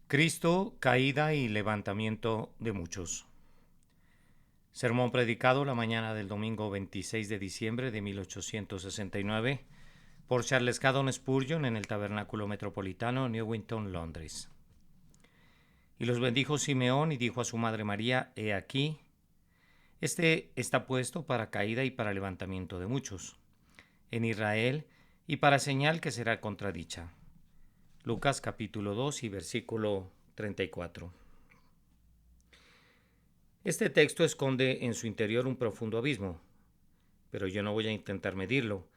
Cristo, caída y levantamiento de muchos. Sermón predicado la mañana del domingo 26 de diciembre de 1869 por Charles Haddon Spurgeon en el Tabernáculo Metropolitano, Newington, Londres. Y los bendijo Simeón y dijo a su madre María: He aquí, este está puesto para caída y para levantamiento de muchos en Israel, y para señal que será contradicha. Lucas capítulo 2 y versículo 34. Este texto esconde en su interior un profundo abismo, pero yo no voy a intentar medirlo.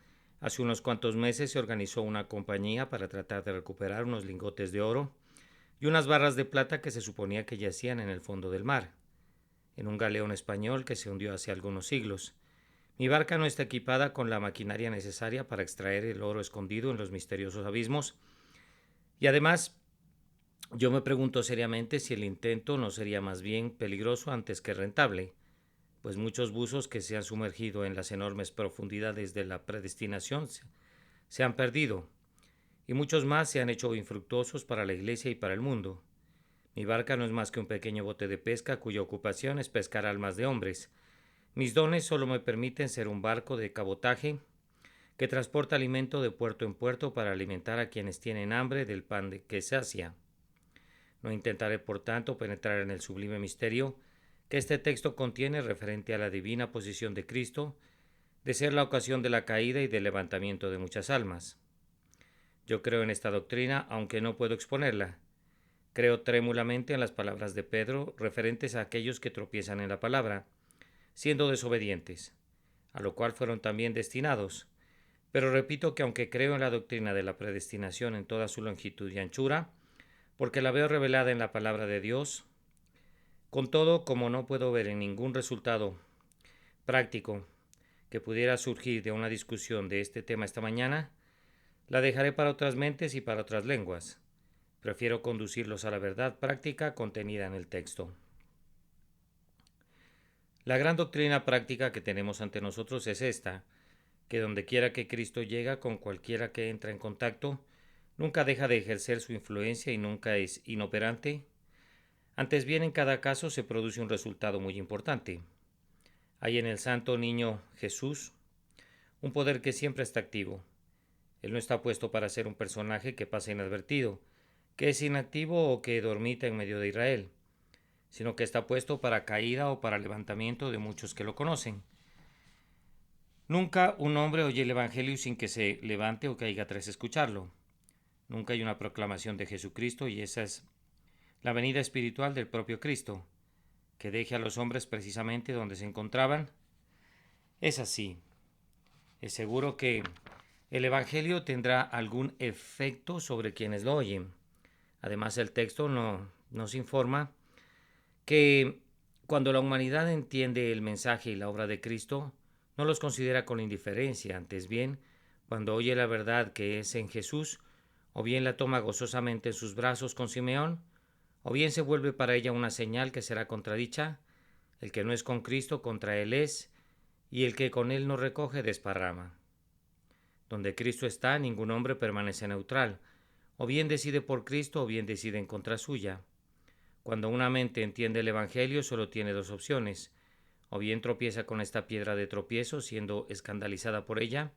Hace unos cuantos meses se organizó una compañía para tratar de recuperar unos lingotes de oro y unas barras de plata que se suponía que yacían en el fondo del mar, en un galeón español que se hundió hace algunos siglos. Mi barca no está equipada con la maquinaria necesaria para extraer el oro escondido en los misteriosos abismos, y además yo me pregunto seriamente si el intento no sería más bien peligroso antes que rentable, pues muchos buzos que se han sumergido en las enormes profundidades de la predestinación se han perdido, y muchos más se han hecho infructuosos para la Iglesia y para el mundo. Mi barca no es más que un pequeño bote de pesca cuya ocupación es pescar almas de hombres. Mis dones solo me permiten ser un barco de cabotaje que transporta alimento de puerto en puerto para alimentar a quienes tienen hambre del pan que sacia. No intentaré, por tanto, penetrar en el sublime misterio que este texto contiene referente a la divina posición de Cristo, de ser la ocasión de la caída y del levantamiento de muchas almas. Yo creo en esta doctrina, aunque no puedo exponerla. Creo trémulamente en las palabras de Pedro referentes a aquellos que tropiezan en la palabra, siendo desobedientes, a lo cual fueron también destinados. Pero repito que aunque creo en la doctrina de la predestinación en toda su longitud y anchura, porque la veo revelada en la palabra de Dios, con todo, como no puedo ver en ningún resultado práctico que pudiera surgir de una discusión de este tema esta mañana, la dejaré para otras mentes y para otras lenguas. Prefiero conducirlos a la verdad práctica contenida en el texto. La gran doctrina práctica que tenemos ante nosotros es esta, que donde quiera que Cristo llega con cualquiera que entra en contacto, nunca deja de ejercer su influencia y nunca es inoperante. Antes bien, en cada caso se produce un resultado muy importante. Hay en el Santo Niño Jesús un poder que siempre está activo. Él no está puesto para ser un personaje que pasa inadvertido, que es inactivo o que dormita en medio de Israel, sino que está puesto para caída o para levantamiento de muchos que lo conocen. Nunca un hombre oye el Evangelio sin que se levante o caiga tras escucharlo. Nunca hay una proclamación de Jesucristo, y esa es la venida espiritual del propio Cristo, que deje a los hombres precisamente donde se encontraban. Es así. Es seguro que el Evangelio tendrá algún efecto sobre quienes lo oyen. Además, el texto nos informa que cuando la humanidad entiende el mensaje y la obra de Cristo, no los considera con indiferencia. Antes bien, cuando oye la verdad que es en Jesús, o bien la toma gozosamente en sus brazos con Simeón, o bien se vuelve para ella una señal que será contradicha. El que no es con Cristo contra él es, y el que con él no recoge desparrama. Donde Cristo está, ningún hombre permanece neutral, o bien decide por Cristo o bien decide en contra suya. Cuando una mente entiende el Evangelio, solo tiene dos opciones: o bien tropieza con esta piedra de tropiezo, siendo escandalizada por ella,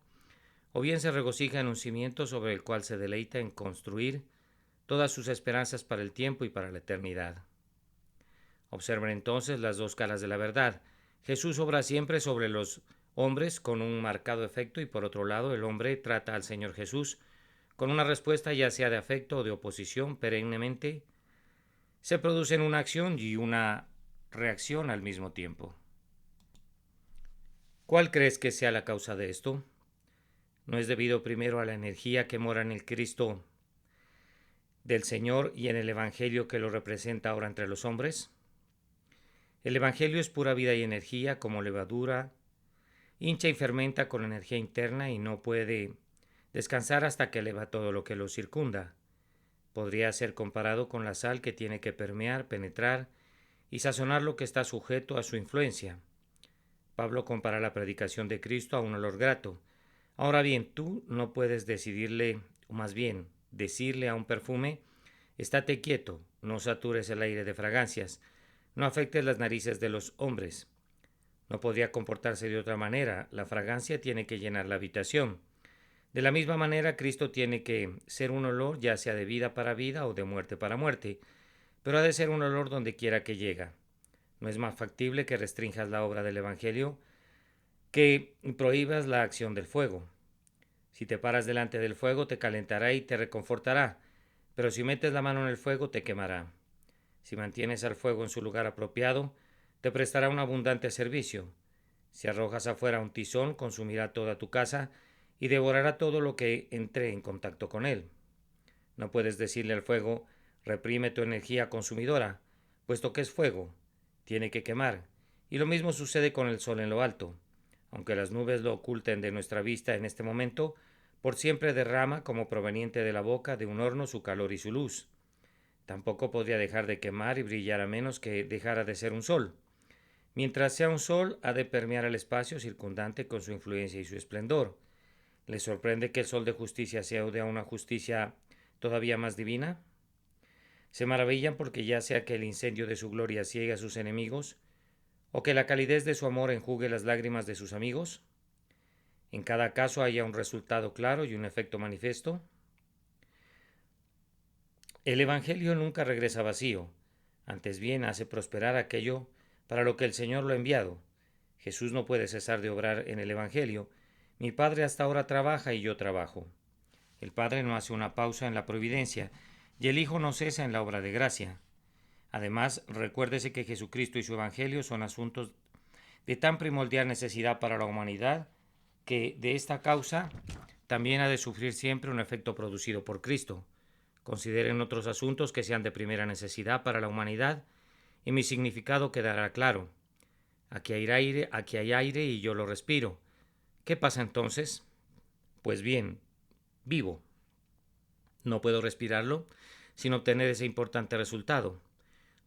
o bien se regocija en un cimiento sobre el cual se deleita en construir todas sus esperanzas para el tiempo y para la eternidad. Observen entonces las dos caras de la verdad. Jesús obra siempre sobre los hombres con un marcado efecto, y por otro lado el hombre trata al Señor Jesús con una respuesta, ya sea de afecto o de oposición. Perennemente se producen una acción y una reacción al mismo tiempo. ¿Cuál crees que sea la causa de esto? ¿No es debido primero a la energía que mora en el Cristo del Señor y en el Evangelio que lo representa ahora entre los hombres? El Evangelio es pura vida y energía, como levadura, hincha y fermenta con energía interna y no puede descansar hasta que eleva todo lo que lo circunda. Podría ser comparado con la sal que tiene que permear, penetrar y sazonar lo que está sujeto a su influencia. Pablo compara la predicación de Cristo a un olor grato. Ahora bien, tú no puedes decidirle, o más bien, decirle a un perfume: Estate quieto, no satures el aire de fragancias, no afectes las narices de los hombres. No podría comportarse de otra manera, la fragancia tiene que llenar la habitación. De la misma manera, Cristo tiene que ser un olor ya sea de vida para vida o de muerte para muerte, pero ha de ser un olor donde quiera que llega. No es más factible que restrinjas la obra del Evangelio que prohíbas la acción del fuego. Si te paras delante del fuego, te calentará y te reconfortará, pero si metes la mano en el fuego, te quemará. Si mantienes al fuego en su lugar apropiado, te prestará un abundante servicio. Si arrojas afuera un tizón, consumirá toda tu casa y devorará todo lo que entre en contacto con él. No puedes decirle al fuego, reprime tu energía consumidora, puesto que es fuego, tiene que quemar. Y lo mismo sucede con el sol en lo alto. Aunque las nubes lo oculten de nuestra vista en este momento, por siempre derrama como proveniente de la boca de un horno su calor y su luz. Tampoco podría dejar de quemar y brillar a menos que dejara de ser un sol. Mientras sea un sol, ha de permear el espacio circundante con su influencia y su esplendor. ¿Les sorprende que el sol de justicia sea de una justicia todavía más divina? ¿Se maravillan porque ya sea que el incendio de su gloria ciegue a sus enemigos, o que la calidez de su amor enjugue las lágrimas de sus amigos? En cada caso haya un resultado claro y un efecto manifiesto. El Evangelio nunca regresa vacío, antes bien hace prosperar aquello para lo que el Señor lo ha enviado. Jesús no puede cesar de obrar en el Evangelio. Mi Padre hasta ahora trabaja y yo trabajo. El Padre no hace una pausa en la providencia y el Hijo no cesa en la obra de gracia. Además, recuérdese que Jesucristo y su Evangelio son asuntos de tan primordial necesidad para la humanidad que de esta causa también ha de sufrir siempre un efecto producido por Cristo. Consideren otros asuntos que sean de primera necesidad para la humanidad y mi significado quedará claro. Aquí hay aire y yo lo respiro. ¿Qué pasa entonces? Pues bien, vivo. No puedo respirarlo sin obtener ese importante resultado.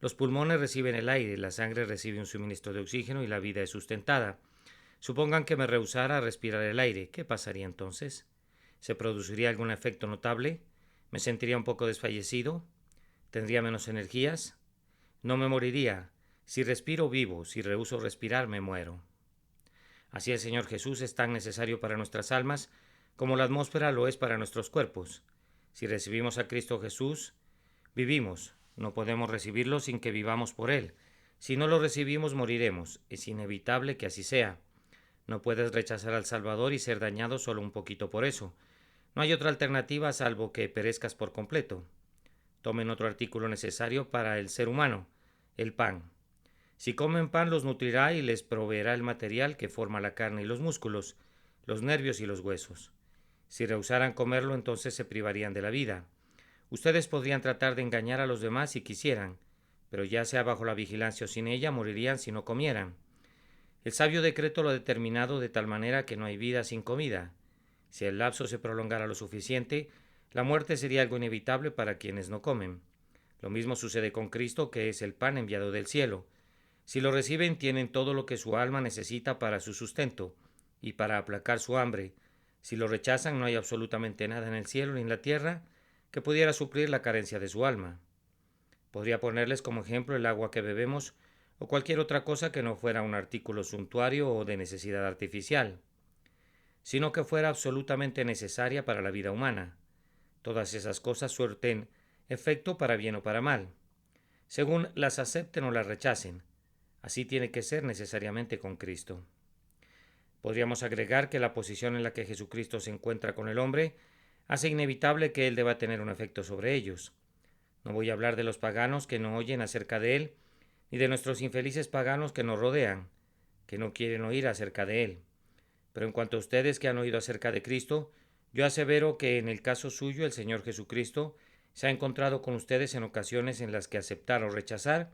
Los pulmones reciben el aire, la sangre recibe un suministro de oxígeno y la vida es sustentada. Supongan que me rehusara a respirar el aire. ¿Qué pasaría entonces? ¿Se produciría algún efecto notable? ¿Me sentiría un poco desfallecido? ¿Tendría menos energías? No me moriría. Si respiro, vivo. Si rehúso respirar, me muero. Así el Señor Jesús es tan necesario para nuestras almas como la atmósfera lo es para nuestros cuerpos. Si recibimos a Cristo Jesús, vivimos. No podemos recibirlo sin que vivamos por Él. Si no lo recibimos, moriremos. Es inevitable que así sea. No puedes rechazar al Salvador y ser dañado solo un poquito por eso. No hay otra alternativa salvo que perezcas por completo. Tomen otro artículo necesario para el ser humano, el pan. Si comen pan los nutrirá y les proveerá el material que forma la carne y los músculos, los nervios y los huesos. Si rehusaran comerlo, entonces se privarían de la vida. Ustedes podrían tratar de engañar a los demás si quisieran, pero ya sea bajo la vigilancia o sin ella, morirían si no comieran. El sabio decreto lo ha determinado de tal manera que no hay vida sin comida. Si el lapso se prolongara lo suficiente, la muerte sería algo inevitable para quienes no comen. Lo mismo sucede con Cristo, que es el pan enviado del cielo. Si lo reciben, tienen todo lo que su alma necesita para su sustento y para aplacar su hambre. Si lo rechazan, no hay absolutamente nada en el cielo ni en la tierra que pudiera suplir la carencia de su alma. Podría ponerles como ejemplo el agua que bebemos o cualquier otra cosa que no fuera un artículo suntuario o de necesidad artificial, sino que fuera absolutamente necesaria para la vida humana. Todas esas cosas suerten efecto para bien o para mal, según las acepten o las rechacen. Así tiene que ser necesariamente con Cristo. Podríamos agregar que la posición en la que Jesucristo se encuentra con el hombre hace inevitable que él deba tener un efecto sobre ellos. No voy a hablar de los paganos que no oyen acerca de él, ni de nuestros infelices paganos que nos rodean, que no quieren oír acerca de él. Pero en cuanto a ustedes que han oído acerca de Cristo, yo asevero que en el caso suyo el Señor Jesucristo se ha encontrado con ustedes en ocasiones en las que aceptar o rechazar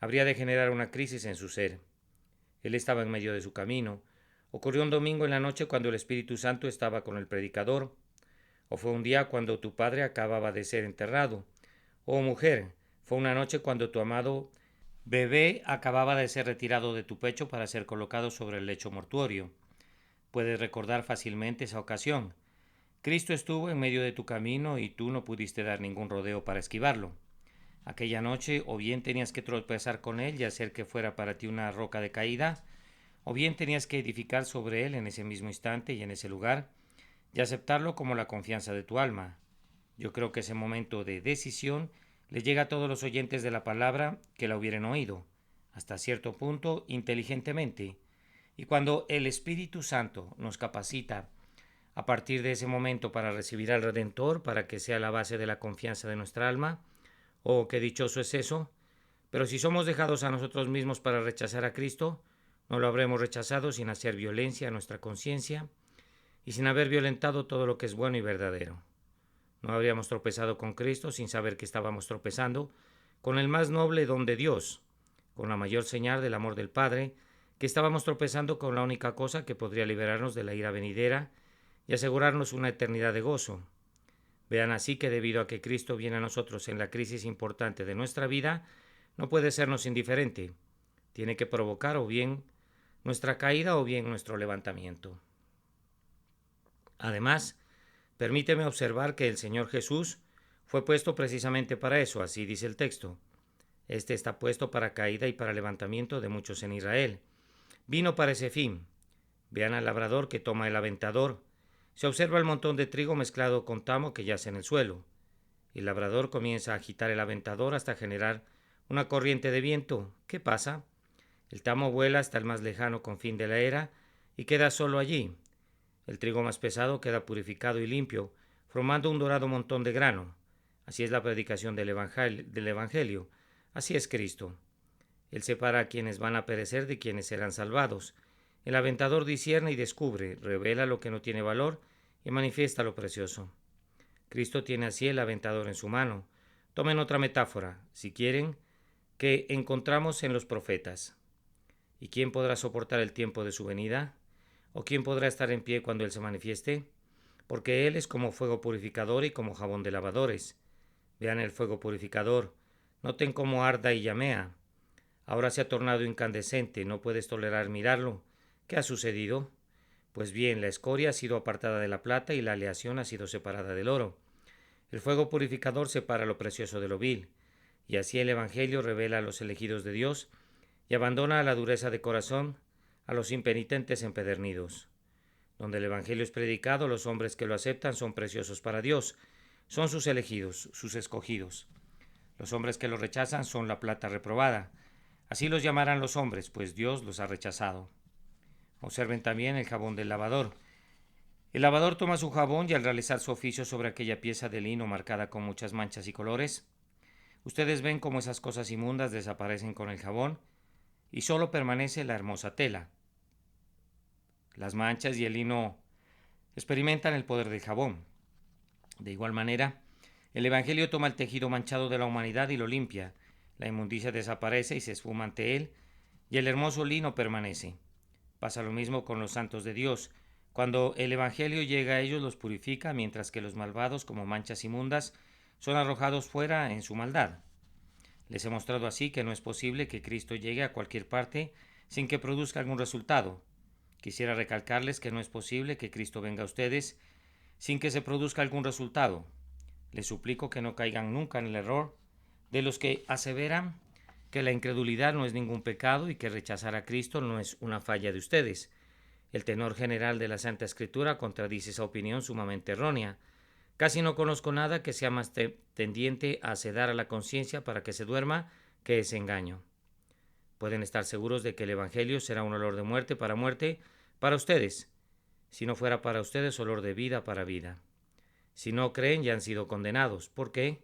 habría de generar una crisis en su ser. Él estaba en medio de su camino. Ocurrió un domingo en la noche cuando el Espíritu Santo estaba con el predicador. O fue un día cuando tu padre acababa de ser enterrado. O mujer, fue una noche cuando tu amado bebé acababa de ser retirado de tu pecho para ser colocado sobre el lecho mortuorio. Puedes recordar fácilmente esa ocasión. Cristo estuvo en medio de tu camino y tú no pudiste dar ningún rodeo para esquivarlo. Aquella noche o bien tenías que tropezar con él y hacer que fuera para ti una roca de caída, o bien tenías que edificar sobre él en ese mismo instante y en ese lugar, y aceptarlo como la confianza de tu alma. Yo creo que ese momento de decisión le llega a todos los oyentes de la palabra que la hubieran oído, hasta cierto punto inteligentemente, y cuando el Espíritu Santo nos capacita a partir de ese momento para recibir al Redentor, para que sea la base de la confianza de nuestra alma, oh, qué dichoso es eso. Pero si somos dejados a nosotros mismos para rechazar a Cristo, no lo habremos rechazado sin hacer violencia a nuestra conciencia y sin haber violentado todo lo que es bueno y verdadero. No habríamos tropezado con Cristo sin saber que estábamos tropezando con el más noble don de Dios, con la mayor señal del amor del Padre, que estábamos tropezando con la única cosa que podría liberarnos de la ira venidera y asegurarnos una eternidad de gozo. Vean así que debido a que Cristo viene a nosotros en la crisis importante de nuestra vida, no puede sernos indiferente. Tiene que provocar o bien nuestra caída o bien nuestro levantamiento. Además, permíteme observar que el Señor Jesús fue puesto precisamente para eso, así dice el texto. Este está puesto para caída y para levantamiento de muchos en Israel. Vino para ese fin. Vean al labrador que toma el aventador. Se observa el montón de trigo mezclado con tamo que yace en el suelo. El labrador comienza a agitar el aventador hasta generar una corriente de viento. ¿Qué pasa? El tamo vuela hasta el más lejano confín de la era y queda solo allí. El trigo más pesado queda purificado y limpio, formando un dorado montón de grano. Así es la predicación del Evangelio. Así es Cristo. Él separa a quienes van a perecer de quienes serán salvados. El aventador discierne y descubre, revela lo que no tiene valor y manifiesta lo precioso. Cristo tiene así el aventador en su mano. Tomen otra metáfora, si quieren, que encontramos en los profetas. ¿Y quién podrá soportar el tiempo de su venida? ¿O quién podrá estar en pie cuando Él se manifieste? Porque Él es como fuego purificador y como jabón de lavadores. Vean el fuego purificador. Noten cómo arda y llamea. Ahora se ha tornado incandescente, no puedes tolerar mirarlo. ¿Qué ha sucedido? Pues bien, la escoria ha sido apartada de la plata y la aleación ha sido separada del oro. El fuego purificador separa lo precioso de lo vil, y así el Evangelio revela a los elegidos de Dios y abandona a la dureza de corazón a los impenitentes empedernidos. Donde el Evangelio es predicado, los hombres que lo aceptan son preciosos para Dios, son sus elegidos, sus escogidos. Los hombres que lo rechazan son la plata reprobada. Así los llamarán los hombres, pues Dios los ha rechazado. Observen también el jabón del lavador. El lavador toma su jabón y al realizar su oficio sobre aquella pieza de lino marcada con muchas manchas y colores, ustedes ven cómo esas cosas inmundas desaparecen con el jabón y solo permanece la hermosa tela. Las manchas y el lino experimentan el poder del jabón. De igual manera, el Evangelio toma el tejido manchado de la humanidad y lo limpia. La inmundicia desaparece y se esfuma ante él, y el hermoso lino permanece. Pasa lo mismo con los santos de Dios. Cuando el Evangelio llega a ellos los purifica, mientras que los malvados, como manchas inmundas, son arrojados fuera en su maldad. Les he mostrado así que no es posible que Cristo llegue a cualquier parte sin que produzca algún resultado. Quisiera recalcarles que no es posible que Cristo venga a ustedes sin que se produzca algún resultado. Les suplico que no caigan nunca en el error de los que aseveran que la incredulidad no es ningún pecado y que rechazar a Cristo no es una falla de ustedes. El tenor general de la Santa Escritura contradice esa opinión sumamente errónea. Casi no conozco nada que sea más tendiente a sedar a la conciencia para que se duerma que ese engaño. Pueden estar seguros de que el Evangelio será un olor de muerte para ustedes. Si no fuera para ustedes, olor de vida para vida. Si no creen, ya han sido condenados. ¿Por qué?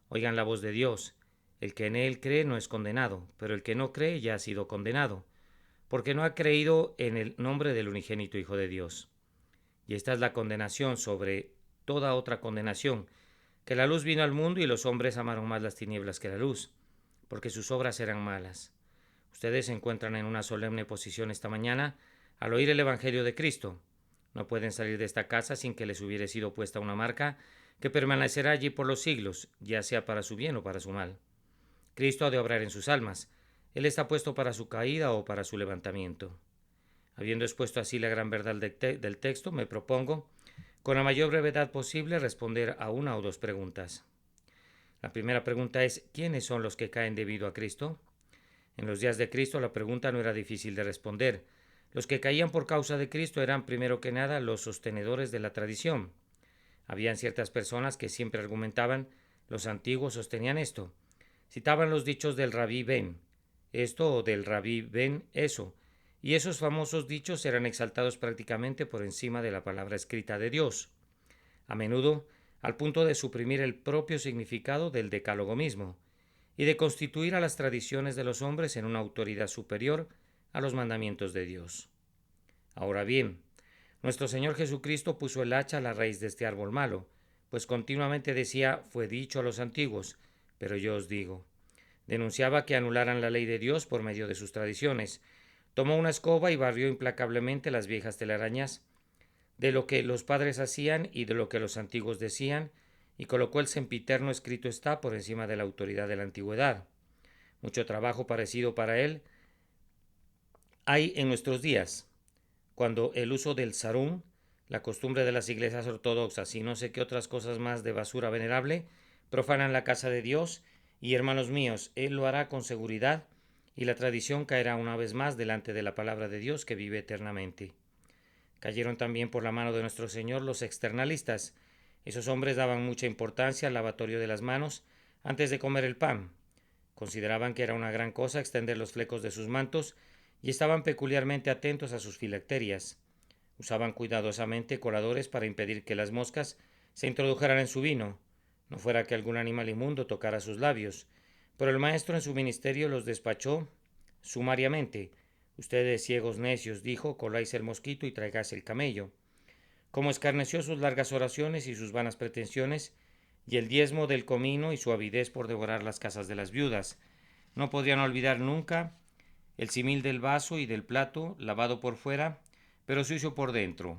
Oigan la voz de Dios. El que en Él cree no es condenado, pero el que no cree ya ha sido condenado, porque no ha creído en el nombre del unigénito Hijo de Dios. Y esta es la condenación sobre toda otra condenación, que la luz vino al mundo y los hombres amaron más las tinieblas que la luz, porque sus obras eran malas. Ustedes se encuentran en una solemne posición esta mañana al oír el Evangelio de Cristo. No pueden salir de esta casa sin que les hubiere sido puesta una marca que permanecerá allí por los siglos, ya sea para su bien o para su mal. Cristo ha de obrar en sus almas. Él está puesto para su caída o para su levantamiento. Habiendo expuesto así la gran verdad del texto, me propongo con la mayor brevedad posible responder a una o dos preguntas. La primera pregunta es: ¿quiénes son los que caen debido a Cristo? En los días de Cristo la pregunta no era difícil de responder. Los que caían por causa de Cristo eran primero que nada los sostenedores de la tradición. Habían ciertas personas que siempre argumentaban: los antiguos sostenían esto. Citaban los dichos del Rabí Ben, esto, o del Rabí Ben eso, y esos famosos dichos eran exaltados prácticamente por encima de la palabra escrita de Dios, a menudo al punto de suprimir el propio significado del decálogo mismo, y de constituir a las tradiciones de los hombres en una autoridad superior a los mandamientos de Dios. Ahora bien, nuestro Señor Jesucristo puso el hacha a la raíz de este árbol malo, pues continuamente decía: fue dicho a los antiguos, pero yo os digo. Denunciaba que anularan la ley de Dios por medio de sus tradiciones. Tomó una escoba y barrió implacablemente las viejas telarañas de lo que los padres hacían y de lo que los antiguos decían, y colocó el sempiterno escrito está por encima de la autoridad de la antigüedad. Mucho trabajo parecido para él hay en nuestros días, cuando el uso del sarum, la costumbre de las iglesias ortodoxas y no sé qué otras cosas más de basura venerable, profanan la casa de Dios, y hermanos míos, Él lo hará con seguridad, y la tradición caerá una vez más delante de la palabra de Dios que vive eternamente. Cayeron también por la mano de nuestro Señor los externalistas. Esos hombres daban mucha importancia al lavatorio de las manos antes de comer el pan. Consideraban que era una gran cosa extender los flecos de sus mantos y estaban peculiarmente atentos a sus filacterias. Usaban cuidadosamente coladores para impedir que las moscas se introdujeran en su vino, no fuera que algún animal inmundo tocara sus labios. Pero el maestro en su ministerio los despachó sumariamente. Ustedes, ciegos necios, dijo, coláis el mosquito y traigáis el camello. Como escarneció sus largas oraciones y sus vanas pretensiones, y el diezmo del comino y su avidez por devorar las casas de las viudas. No podrían olvidar nunca el simil del vaso y del plato, lavado por fuera, pero sucio por dentro,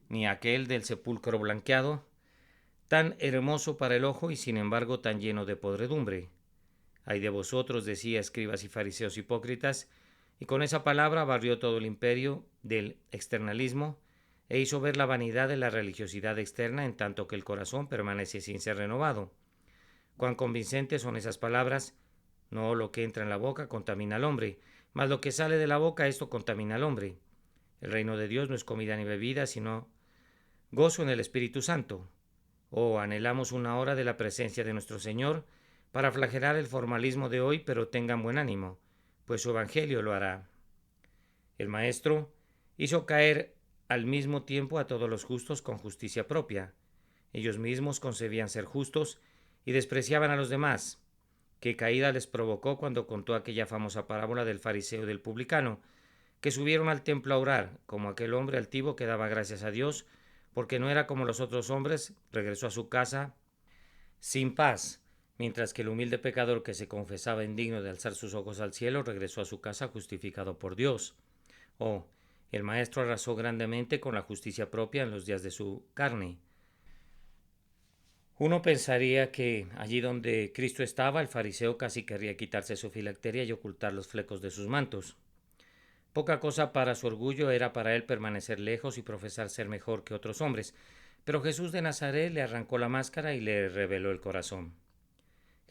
ni aquel del sepulcro blanqueado, tan hermoso para el ojo y sin embargo tan lleno de podredumbre. Ay de vosotros, decía, escribas y fariseos hipócritas, y con esa palabra barrió todo el imperio del externalismo e hizo ver la vanidad de la religiosidad externa en tanto que el corazón permanece sin ser renovado. Cuán convincentes son esas palabras: no lo que entra en la boca contamina al hombre, mas lo que sale de la boca, esto contamina al hombre. El reino de Dios no es comida ni bebida, sino gozo en el Espíritu Santo. Oh, anhelamos una hora de la presencia de nuestro Señor para flagelar el formalismo de hoy, pero tengan buen ánimo, pues su Evangelio lo hará. El Maestro hizo caer al mismo tiempo a todos los justos con justicia propia. Ellos mismos concebían ser justos y despreciaban a los demás. Qué caída les provocó cuando contó aquella famosa parábola del fariseo y del publicano, que subieron al templo a orar, como aquel hombre altivo que daba gracias a Dios, porque no era como los otros hombres, regresó a su casa sin paz, mientras que el humilde pecador que se confesaba indigno de alzar sus ojos al cielo regresó a su casa justificado por Dios. Oh, el Maestro arrasó grandemente con la justicia propia en los días de su carne. Uno pensaría que allí donde Cristo estaba, el fariseo casi querría quitarse su filacteria y ocultar los flecos de sus mantos. Poca cosa para su orgullo era para él permanecer lejos y profesar ser mejor que otros hombres, pero Jesús de Nazaret le arrancó la máscara y le reveló el corazón.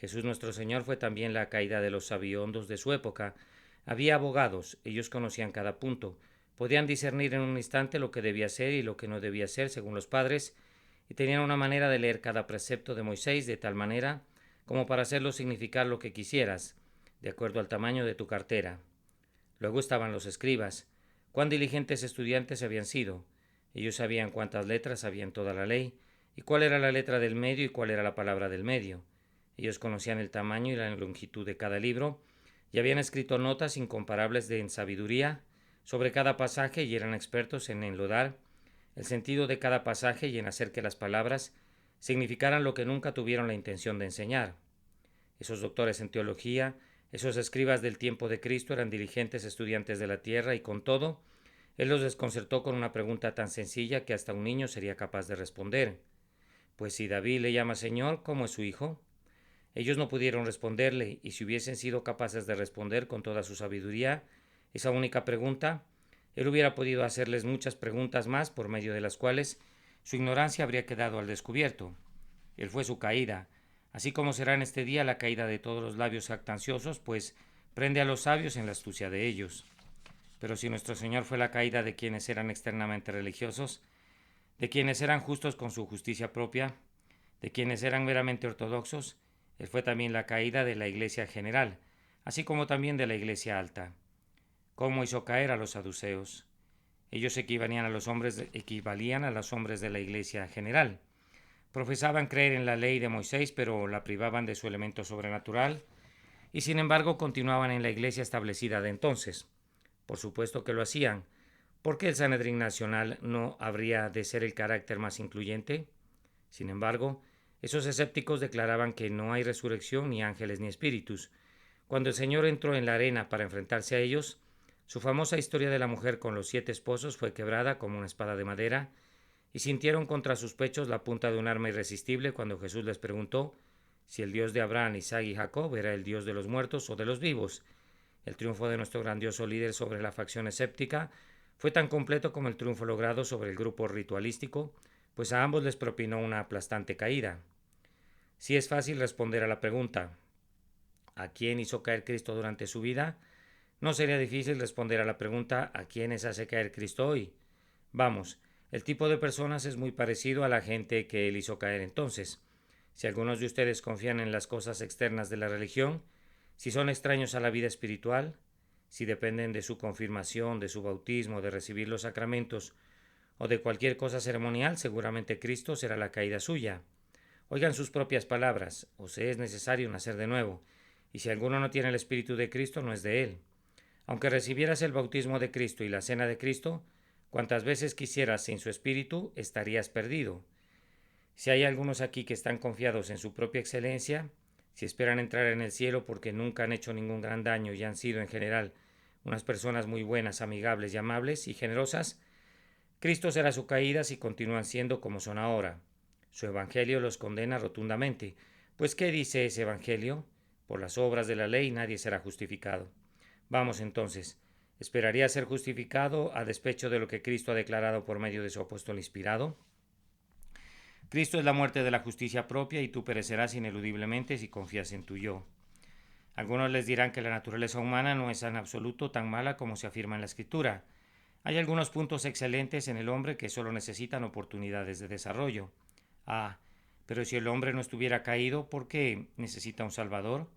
Jesús nuestro Señor fue también la caída de los sabiondos de su época. Había abogados, ellos conocían cada punto, podían discernir en un instante lo que debía ser y lo que no debía ser según los padres, y tenían una manera de leer cada precepto de Moisés de tal manera como para hacerlo significar lo que quisieras, de acuerdo al tamaño de tu cartera. Luego estaban los escribas. Cuán diligentes estudiantes habían sido. Ellos sabían cuántas letras había en toda la ley, y cuál era la letra del medio y cuál era la palabra del medio. Ellos conocían el tamaño y la longitud de cada libro, y habían escrito notas incomparables en sabiduría sobre cada pasaje, y eran expertos en enlodar el sentido de cada pasaje y en hacer que las palabras significaran lo que nunca tuvieron la intención de enseñar. Esos doctores en teología, esos escribas del tiempo de Cristo eran diligentes estudiantes de la tierra, y con todo, Él los desconcertó con una pregunta tan sencilla que hasta un niño sería capaz de responder. Pues si David le llama Señor, ¿cómo es su hijo? Ellos no pudieron responderle, y si hubiesen sido capaces de responder con toda su sabiduría esa única pregunta, Él hubiera podido hacerles muchas preguntas más por medio de las cuales Su ignorancia habría quedado al descubierto. Él fue su caída, así como será en este día la caída de todos los labios jactanciosos, pues prende a los sabios en la astucia de ellos. Pero si nuestro Señor fue la caída de quienes eran externamente religiosos, de quienes eran justos con su justicia propia, de quienes eran meramente ortodoxos, Él fue también la caída de la Iglesia general, así como también de la Iglesia alta. ¿Cómo hizo caer a los saduceos? Ellos equivalían a los hombres de la Iglesia general. Profesaban creer en la ley de Moisés, pero la privaban de su elemento sobrenatural, y sin embargo continuaban en la Iglesia establecida de entonces. Por supuesto que lo hacían. ¿Por qué el Sanedrín Nacional no habría de ser el carácter más incluyente? Sin embargo, esos escépticos declaraban que no hay resurrección, ni ángeles, ni espíritus. Cuando el Señor entró en la arena para enfrentarse a ellos, su famosa historia de la mujer con los 7 esposos fue quebrada como una espada de madera, y sintieron contra sus pechos la punta de un arma irresistible cuando Jesús les preguntó si el Dios de Abraham, Isaac y Jacob era el Dios de los muertos o de los vivos. El triunfo de nuestro grandioso líder sobre la facción escéptica fue tan completo como el triunfo logrado sobre el grupo ritualístico, pues a ambos les propinó una aplastante caída. Sí es fácil responder a la pregunta ¿a quién hizo caer Cristo durante su vida? No sería difícil responder a la pregunta ¿a quiénes hace caer Cristo hoy? Vamos, el tipo de personas es muy parecido a la gente que él hizo caer entonces. Si algunos de ustedes confían en las cosas externas de la religión, si son extraños a la vida espiritual, si dependen de su confirmación, de su bautismo, de recibir los sacramentos o de cualquier cosa ceremonial, seguramente Cristo será la caída suya. Oigan sus propias palabras, os es necesario nacer de nuevo, y si alguno no tiene el Espíritu de Cristo, no es de él. Aunque recibieras el bautismo de Cristo y la cena de Cristo, cuantas veces quisieras sin su Espíritu, estarías perdido. Si hay algunos aquí que están confiados en su propia excelencia, si esperan entrar en el cielo porque nunca han hecho ningún gran daño y han sido en general unas personas muy buenas, amigables y amables y generosas, Cristo será su caída si continúan siendo como son ahora. Su Evangelio los condena rotundamente. Pues ¿qué dice ese Evangelio? Por las obras de la ley nadie será justificado. Vamos entonces, ¿esperaría ser justificado a despecho de lo que Cristo ha declarado por medio de su apóstol inspirado? Cristo es la muerte de la justicia propia y tú perecerás ineludiblemente si confías en tu yo. Algunos les dirán que la naturaleza humana no es en absoluto tan mala como se afirma en la Escritura. Hay algunos puntos excelentes en el hombre que solo necesitan oportunidades de desarrollo. Ah, pero si el hombre no estuviera caído, ¿por qué necesita un Salvador?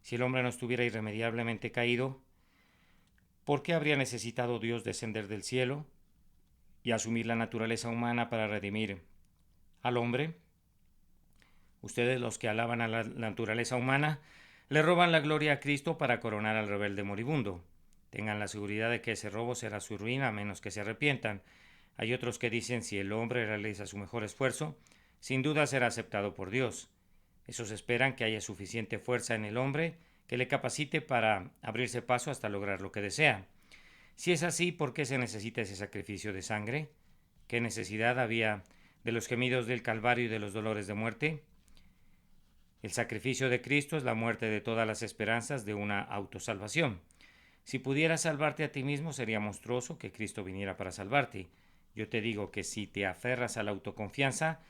Si el hombre no estuviera irremediablemente caído, ¿por qué habría necesitado Dios descender del cielo y asumir la naturaleza humana para redimir al hombre? Ustedes, los que alaban a la naturaleza humana, le roban la gloria a Cristo para coronar al rebelde moribundo. Tengan la seguridad de que ese robo será su ruina a menos que se arrepientan. Hay otros que dicen si el hombre realiza su mejor esfuerzo, sin duda será aceptado por Dios. Esos esperan que haya suficiente fuerza en el hombre que le capacite para abrirse paso hasta lograr lo que desea. Si es así, ¿por qué se necesita ese sacrificio de sangre? ¿Qué necesidad había de los gemidos del Calvario y de los dolores de muerte? El sacrificio de Cristo es la muerte de todas las esperanzas de una autosalvación. Si pudieras salvarte a ti mismo, sería monstruoso que Cristo viniera para salvarte. Yo te digo que si te aferras a la autoconfianza,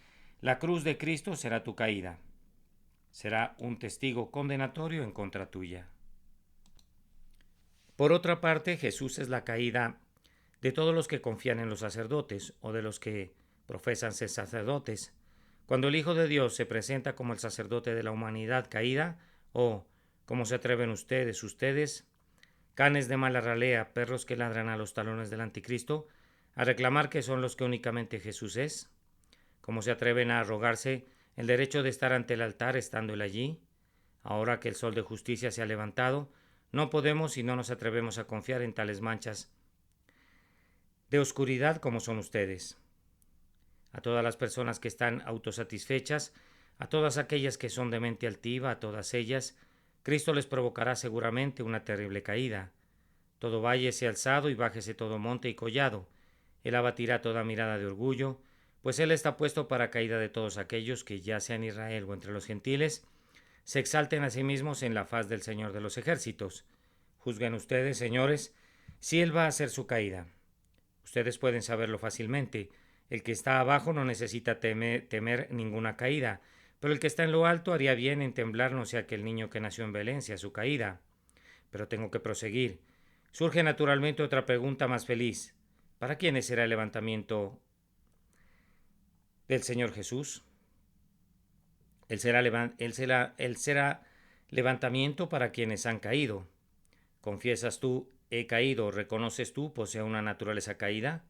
la cruz de Cristo será tu caída. Será un testigo condenatorio en contra tuya. Por otra parte, Jesús es la caída de todos los que confían en los sacerdotes o de los que profesan ser sacerdotes. Cuando el Hijo de Dios se presenta como el sacerdote de la humanidad caída, o, ¿cómo se atreven ustedes, canes de mala ralea, perros que ladran a los talones del anticristo, a reclamar que son los que únicamente Jesús es? ¿Cómo se atreven a arrogarse el derecho de estar ante el altar estando él allí? Ahora que el sol de justicia se ha levantado, no podemos y no nos atrevemos a confiar en tales manchas de oscuridad como son ustedes. A todas las personas que están autosatisfechas, a todas aquellas que son de mente altiva, a todas ellas, Cristo les provocará seguramente una terrible caída. Todo valle sea alzado y bájese todo monte y collado. Él abatirá toda mirada de orgullo, pues Él está puesto para caída de todos aquellos que, ya sea en Israel o entre los gentiles, se exalten a sí mismos en la faz del Señor de los ejércitos. Juzguen ustedes, señores, si Él va a hacer su caída. Ustedes pueden saberlo fácilmente. El que está abajo no necesita temer ninguna caída, pero el que está en lo alto haría bien en temblar, no sea que el niño que nació en Belén sea su caída. Pero tengo que proseguir. Surge naturalmente otra pregunta más feliz. ¿Para quiénes será el levantamiento del Señor Jesús? Él será levantamiento para quienes han caído. ¿Confiesas tú, he caído, reconoces tú, posee una naturaleza caída?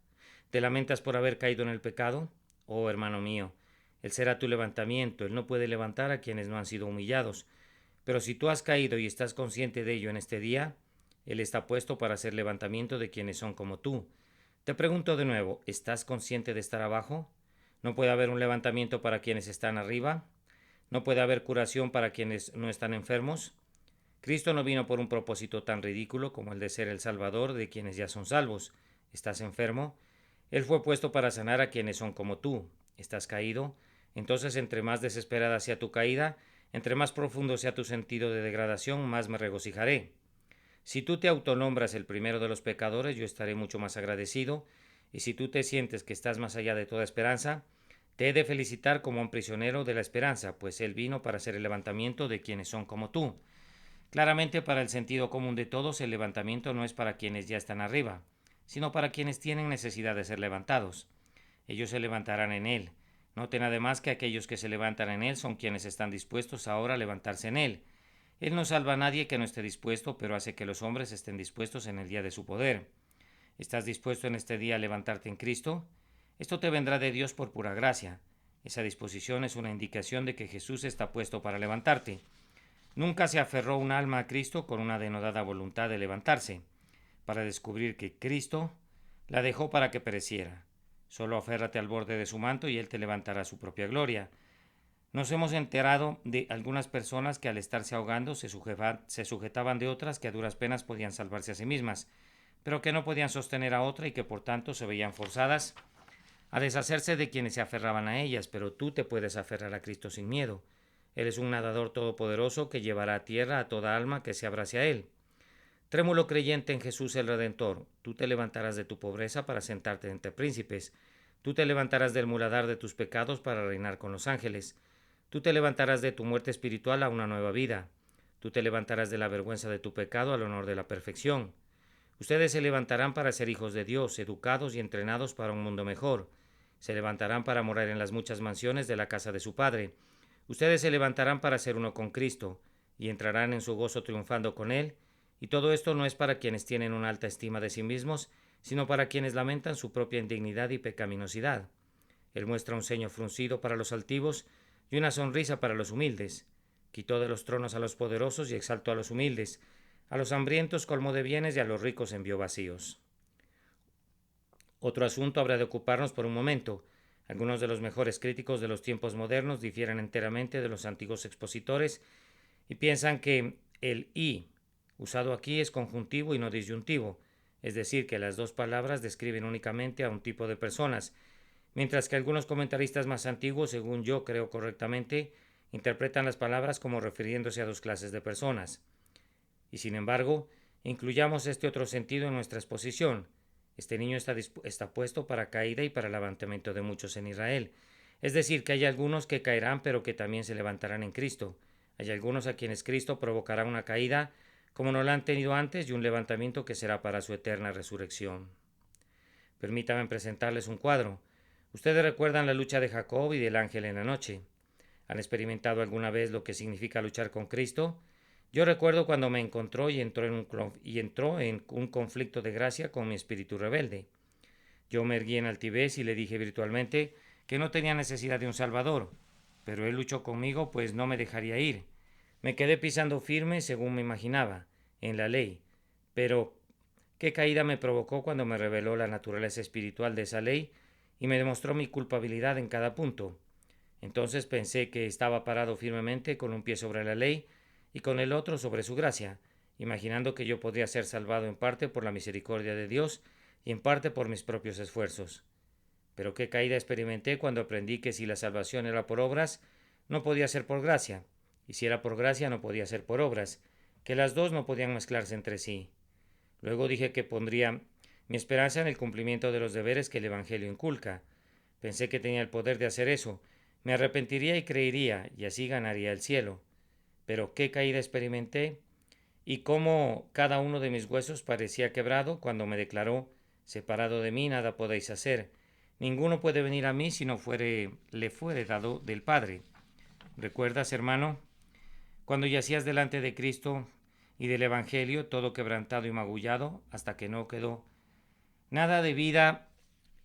¿Te lamentas por haber caído en el pecado? Oh, hermano mío, Él será tu levantamiento, Él no puede levantar a quienes no han sido humillados. Pero si tú has caído y estás consciente de ello en este día, Él está puesto para hacer levantamiento de quienes son como tú. Te pregunto de nuevo, ¿estás consciente de estar abajo? ¿No puede haber un levantamiento para quienes están arriba? ¿No puede haber curación para quienes no están enfermos? Cristo no vino por un propósito tan ridículo como el de ser el Salvador de quienes ya son salvos. ¿Estás enfermo? Él fue puesto para sanar a quienes son como tú. ¿Estás caído? Entonces, entre más desesperada sea tu caída, entre más profundo sea tu sentido de degradación, más me regocijaré. Si tú te autonombras el primero de los pecadores, yo estaré mucho más agradecido, y si tú te sientes que estás más allá de toda esperanza, te he de felicitar como un prisionero de la esperanza, pues Él vino para hacer el levantamiento de quienes son como tú. Claramente, para el sentido común de todos, el levantamiento no es para quienes ya están arriba, sino para quienes tienen necesidad de ser levantados. Ellos se levantarán en Él. Noten además que aquellos que se levantan en Él son quienes están dispuestos ahora a levantarse en Él. Él no salva a nadie que no esté dispuesto, pero hace que los hombres estén dispuestos en el día de su poder. ¿Estás dispuesto en este día a levantarte en Cristo? Esto te vendrá de Dios por pura gracia. Esa disposición es una indicación de que Jesús está puesto para levantarte. Nunca se aferró un alma a Cristo con una denodada voluntad de levantarse, para descubrir que Cristo la dejó para que pereciera. Solo aférrate al borde de su manto y Él te levantará a su propia gloria. Nos hemos enterado de algunas personas que al estarse ahogando se sujetaban de otras que a duras penas podían salvarse a sí mismas, pero que no podían sostener a otra y que por tanto se veían forzadas a deshacerse de quienes se aferraban a ellas, pero tú te puedes aferrar a Cristo sin miedo. Él es un nadador todopoderoso que llevará a tierra a toda alma que se abrace a Él. Trémulo creyente en Jesús el Redentor, tú te levantarás de tu pobreza para sentarte entre príncipes. Tú te levantarás del muladar de tus pecados para reinar con los ángeles. Tú te levantarás de tu muerte espiritual a una nueva vida. Tú te levantarás de la vergüenza de tu pecado al honor de la perfección. Ustedes se levantarán para ser hijos de Dios, educados y entrenados para un mundo mejor. Se levantarán para morar en las muchas mansiones de la casa de su Padre. Ustedes se levantarán para ser uno con Cristo, y entrarán en su gozo triunfando con Él, y todo esto no es para quienes tienen una alta estima de sí mismos, sino para quienes lamentan su propia indignidad y pecaminosidad. Él muestra un ceño fruncido para los altivos y una sonrisa para los humildes. Quitó de los tronos a los poderosos y exaltó a los humildes. A los hambrientos colmó de bienes y a los ricos envió vacíos. Otro asunto habrá de ocuparnos por un momento. Algunos de los mejores críticos de los tiempos modernos difieren enteramente de los antiguos expositores y piensan que el y usado aquí es conjuntivo y no disyuntivo, es decir, que las dos palabras describen únicamente a un tipo de personas, mientras que algunos comentaristas más antiguos, según yo creo correctamente, interpretan las palabras como refiriéndose a dos clases de personas. Y sin embargo, incluyamos este otro sentido en nuestra exposición. Este niño está puesto para caída y para levantamiento de muchos en Israel. Es decir, que hay algunos que caerán pero que también se levantarán en Cristo. Hay algunos a quienes Cristo provocará una caída como no la han tenido antes y un levantamiento que será para su eterna resurrección. Permítanme presentarles un cuadro. Ustedes recuerdan la lucha de Jacob y del ángel en la noche. ¿Han experimentado alguna vez lo que significa luchar con Cristo? Yo recuerdo cuando me encontró y entró en un conflicto de gracia con mi espíritu rebelde. Yo me erguí en altivez y le dije virtualmente que no tenía necesidad de un Salvador, pero él luchó conmigo pues no me dejaría ir. Me quedé pisando firme según me imaginaba, en la ley, pero qué caída me provocó cuando me reveló la naturaleza espiritual de esa ley y me demostró mi culpabilidad en cada punto. Entonces pensé que estaba parado firmemente con un pie sobre la ley y con el otro sobre su gracia, imaginando que yo podría ser salvado en parte por la misericordia de Dios y en parte por mis propios esfuerzos. Pero qué caída experimenté cuando aprendí que si la salvación era por obras, no podía ser por gracia, y si era por gracia no podía ser por obras, que las dos no podían mezclarse entre sí. Luego dije que pondría mi esperanza en el cumplimiento de los deberes que el Evangelio inculca. Pensé que tenía el poder de hacer eso. Me arrepentiría y creería, y así ganaría el cielo. Pero qué caída experimenté, y cómo cada uno de mis huesos parecía quebrado cuando me declaró: separado de mí nada podéis hacer. Ninguno puede venir a mí si no le fuere dado del Padre. ¿Recuerdas, hermano, cuando yacías delante de Cristo y del Evangelio, todo quebrantado y magullado, hasta que no quedó nada de vida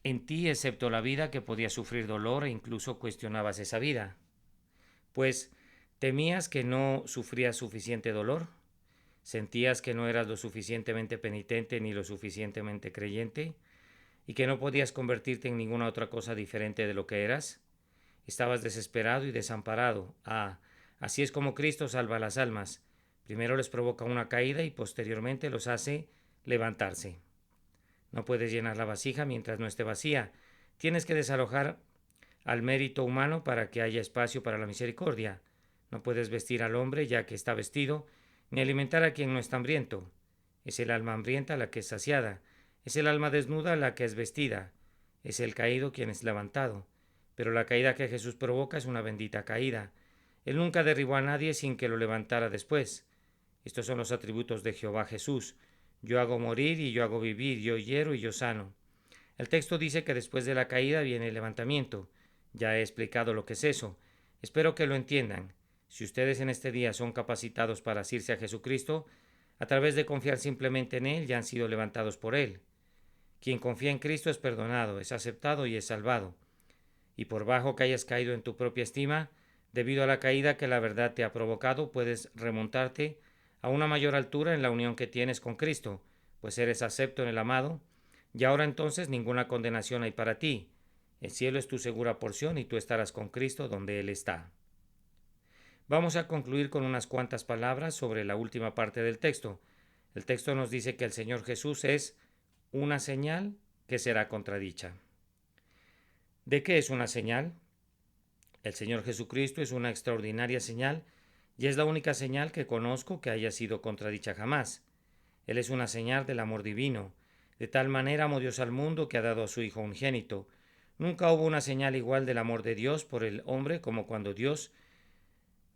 en ti excepto la vida que podía sufrir dolor, e incluso cuestionabas esa vida? Pues temías que no sufrías suficiente dolor, sentías que no eras lo suficientemente penitente ni lo suficientemente creyente, y que no podías convertirte en ninguna otra cosa diferente de lo que eras. Estabas desesperado y desamparado. Así es como Cristo salva a las almas. Primero les provoca una caída y posteriormente los hace levantarse. No puedes llenar la vasija mientras no esté vacía. Tienes que desalojar al mérito humano para que haya espacio para la misericordia. No puedes vestir al hombre ya que está vestido, ni alimentar a quien no está hambriento. Es el alma hambrienta la que es saciada. Es el alma desnuda la que es vestida. Es el caído quien es levantado. Pero la caída que Jesús provoca es una bendita caída. Él nunca derribó a nadie sin que lo levantara después. Estos son los atributos de Jehová Jesús. Yo hago morir y yo hago vivir, yo hiero y yo sano. El texto dice que después de la caída viene el levantamiento. Ya he explicado lo que es eso. Espero que lo entiendan. Si ustedes en este día son capacitados para asirse a Jesucristo, a través de confiar simplemente en Él, ya han sido levantados por Él. Quien confía en Cristo es perdonado, es aceptado y es salvado. Y por bajo que hayas caído en tu propia estima, debido a la caída que la verdad te ha provocado, puedes remontarte a una mayor altura en la unión que tienes con Cristo, pues eres acepto en el amado, y ahora entonces ninguna condenación hay para ti. El cielo es tu segura porción y tú estarás con Cristo donde Él está. Vamos a concluir con unas cuantas palabras sobre la última parte del texto. El texto nos dice que el Señor Jesús es una señal que será contradicha. ¿De qué es una señal? El Señor Jesucristo es una extraordinaria señal y es la única señal que conozco que haya sido contradicha jamás. Él es una señal del amor divino. De tal manera amó Dios al mundo que ha dado a su Hijo unigénito. Nunca hubo una señal igual del amor de Dios por el hombre como cuando Dios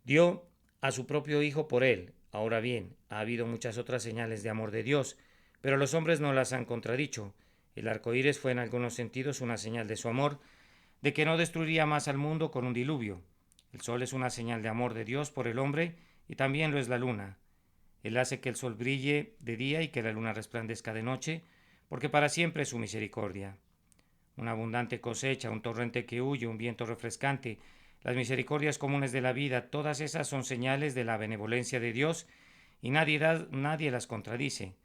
dio a su propio Hijo por él. Ahora bien, ha habido muchas otras señales de amor de Dios, pero los hombres no las han contradicho. El arco iris fue en algunos sentidos una señal de su amor, de que no destruiría más al mundo con un diluvio. El sol es una señal de amor de Dios por el hombre y también lo es la luna. Él hace que el sol brille de día y que la luna resplandezca de noche, porque para siempre es su misericordia. Una abundante cosecha, un torrente que huye, un viento refrescante, las misericordias comunes de la vida, todas esas son señales de la benevolencia de Dios y nadie las contradice.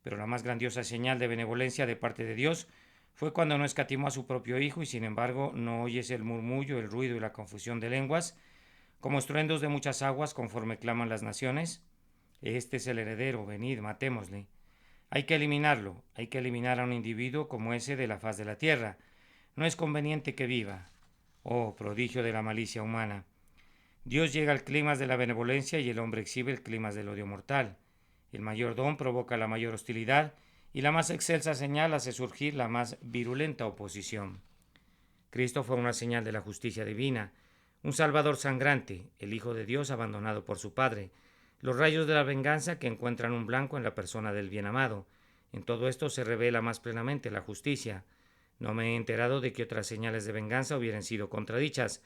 Pero la más grandiosa señal de benevolencia de parte de Dios fue cuando no escatimó a su propio Hijo y sin embargo no oyes el murmullo, el ruido y la confusión de lenguas, como estruendos de muchas aguas conforme claman las naciones. Este es el heredero, venid, matémosle. Hay que eliminarlo, hay que eliminar a un individuo como ese de la faz de la tierra. No es conveniente que viva. Oh, prodigio de la malicia humana. Dios llega al clímax de la benevolencia y el hombre exhibe el clímax del odio mortal. El mayor don provoca la mayor hostilidad y la más excelsa señal hace surgir la más virulenta oposición. Cristo fue una señal de la justicia divina, un Salvador sangrante, el Hijo de Dios abandonado por su Padre, los rayos de la venganza que encuentran un blanco en la persona del bien amado. En todo esto se revela más plenamente la justicia. No me he enterado de que otras señales de venganza hubieran sido contradichas.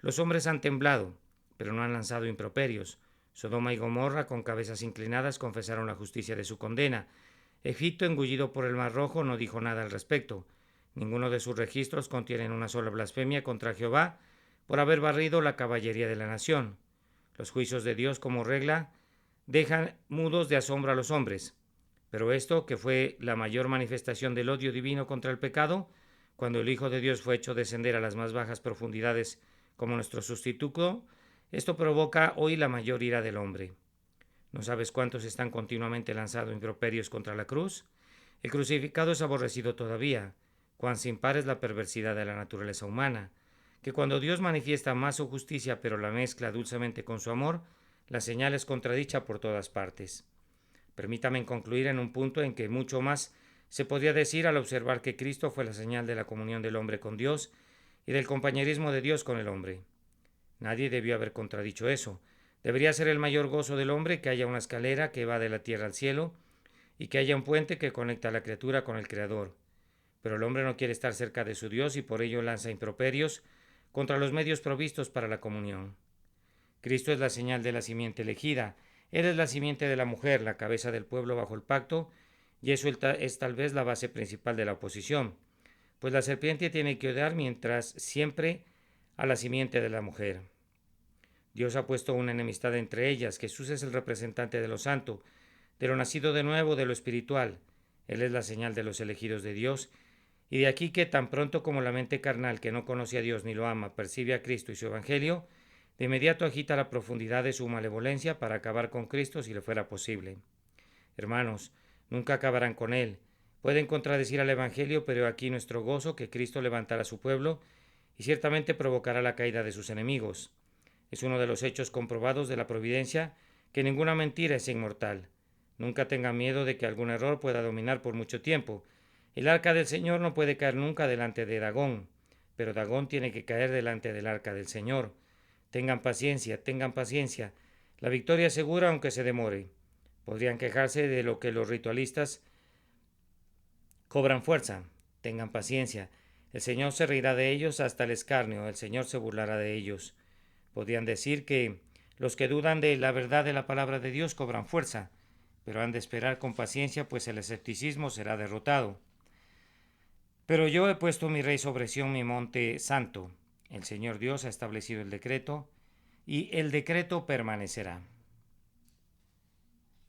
Los hombres han temblado, pero no han lanzado improperios. Sodoma y Gomorra, con cabezas inclinadas, confesaron la justicia de su condena. Egipto, engullido por el Mar Rojo, no dijo nada al respecto. Ninguno de sus registros contienen una sola blasfemia contra Jehová por haber barrido la caballería de la nación. Los juicios de Dios, como regla, dejan mudos de asombro a los hombres. Pero esto, que fue la mayor manifestación del odio divino contra el pecado, cuando el Hijo de Dios fue hecho descender a las más bajas profundidades como nuestro sustituto, esto provoca hoy la mayor ira del hombre. ¿No sabes cuántos están continuamente lanzando improperios contra la cruz? El crucificado es aborrecido todavía. Cuán sin par es la perversidad de la naturaleza humana, que cuando Dios manifiesta más su justicia pero la mezcla dulcemente con su amor, la señal es contradicha por todas partes. Permítame concluir en un punto en que mucho más se podría decir al observar que Cristo fue la señal de la comunión del hombre con Dios y del compañerismo de Dios con el hombre. Nadie debió haber contradicho eso. Debería ser el mayor gozo del hombre que haya una escalera que va de la tierra al cielo y que haya un puente que conecta a la criatura con el Creador. Pero el hombre no quiere estar cerca de su Dios y por ello lanza improperios contra los medios provistos para la comunión. Cristo es la señal de la simiente elegida. Él es la simiente de la mujer, la cabeza del pueblo bajo el pacto, y eso es tal vez la base principal de la oposición, pues la serpiente tiene que odiar mientras siempre a la simiente de la mujer. Dios ha puesto una enemistad entre ellas. Jesús es el representante de lo santo, de lo nacido de nuevo, de lo espiritual. Él es la señal de los elegidos de Dios, y de aquí que tan pronto como la mente carnal que no conoce a Dios ni lo ama percibe a Cristo y su Evangelio, de inmediato agita la profundidad de su malevolencia para acabar con Cristo si le fuera posible. Hermanos, nunca acabarán con él. Pueden contradecir al Evangelio, pero aquí nuestro gozo que Cristo levantará a su pueblo y ciertamente provocará la caída de sus enemigos. Es uno de los hechos comprobados de la providencia que ninguna mentira es inmortal. Nunca tengan miedo de que algún error pueda dominar por mucho tiempo. El arca del Señor no puede caer nunca delante de Dagón, pero Dagón tiene que caer delante del arca del Señor. Tengan paciencia, tengan paciencia. La victoria es segura aunque se demore. Podrían quejarse de lo que los ritualistas cobran fuerza. Tengan paciencia. El Señor se reirá de ellos hasta el escarnio. El Señor se burlará de ellos. Podrían decir que los que dudan de la verdad de la palabra de Dios cobran fuerza, pero han de esperar con paciencia, pues el escepticismo será derrotado. Pero yo he puesto mi rey sobre Sión, mi monte santo. El Señor Dios ha establecido el decreto, y el decreto permanecerá.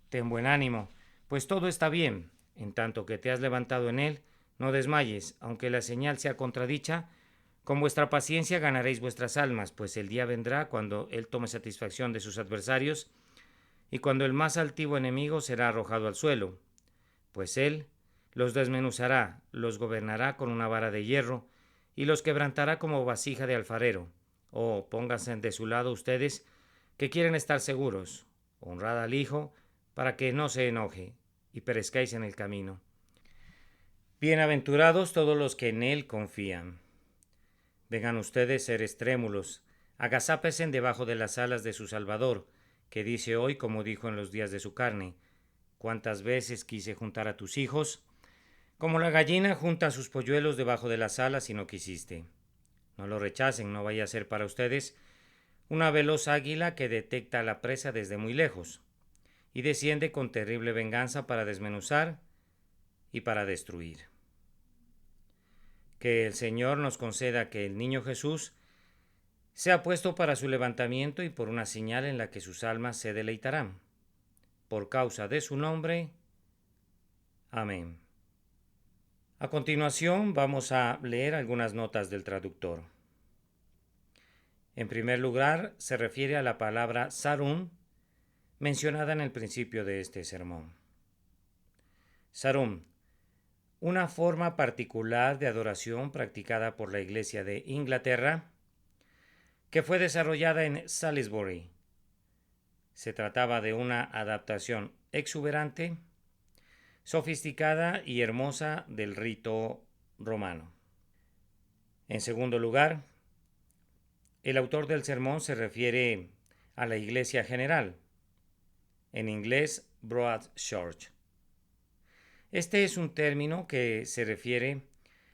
Ten buen ánimo, pues todo está bien. En tanto que te has levantado en él, no desmayes, aunque la señal sea contradicha. Con vuestra paciencia ganaréis vuestras almas, pues el día vendrá cuando él tome satisfacción de sus adversarios y cuando el más altivo enemigo será arrojado al suelo, pues él los desmenuzará, los gobernará con una vara de hierro y los quebrantará como vasija de alfarero. Oh, pónganse de su lado ustedes que quieren estar seguros. Honrad al Hijo para que no se enoje y perezcáis en el camino. Bienaventurados todos los que en él confían. Vengan ustedes, seres trémulos, agazápense debajo de las alas de su Salvador, que dice hoy como dijo en los días de su carne: cuántas veces quise juntar a tus hijos, como la gallina junta sus polluelos debajo de las alas y no quisiste. No lo rechacen, no vaya a ser para ustedes una veloz águila que detecta a la presa desde muy lejos y desciende con terrible venganza para desmenuzar y para destruir. Que el Señor nos conceda que el niño Jesús sea puesto para su levantamiento y por una señal en la que sus almas se deleitarán. Por causa de su nombre. Amén. A continuación vamos a leer algunas notas del traductor. En primer lugar, se refiere a la palabra Sarum, mencionada en el principio de este sermón. Sarum, una forma particular de adoración practicada por la Iglesia de Inglaterra, que fue desarrollada en Salisbury. Se trataba de una adaptación exuberante, sofisticada y hermosa del rito romano. En segundo lugar, el autor del sermón se refiere a la Iglesia general, en inglés Broad Church. Este es un término que se refiere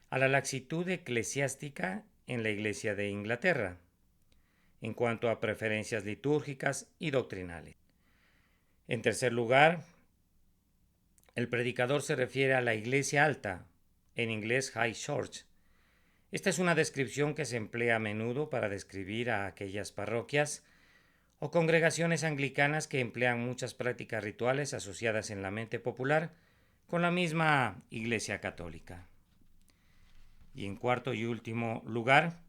a la laxitud eclesiástica en la Iglesia de Inglaterra, en cuanto a preferencias litúrgicas y doctrinales. En tercer lugar, el predicador se refiere a la Iglesia alta, en inglés High Church. Esta es una descripción que se emplea a menudo para describir a aquellas parroquias o congregaciones anglicanas que emplean muchas prácticas rituales asociadas en la mente popular con la misma Iglesia católica. Y en cuarto y último lugar,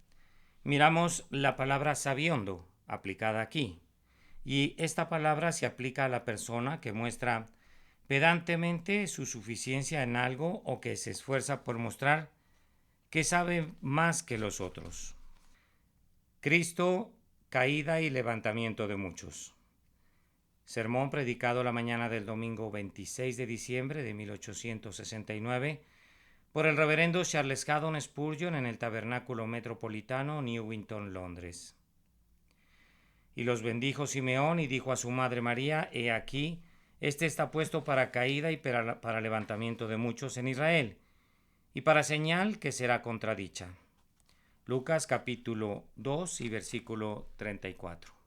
miramos la palabra sabiondo aplicada aquí. Y esta palabra se aplica a la persona que muestra pedantemente su suficiencia en algo o que se esfuerza por mostrar que sabe más que los otros. Cristo, caída y levantamiento de muchos. Sermón predicado la mañana del domingo 26 de diciembre de 1869 Por el reverendo Charles Haddon Spurgeon en el Tabernáculo Metropolitano, Newington, Londres. Y los bendijo Simeón y dijo a su madre María: He aquí, este está puesto para caída y para levantamiento de muchos en Israel, y para señal que será contradicha. Lucas capítulo 2 y versículo 34.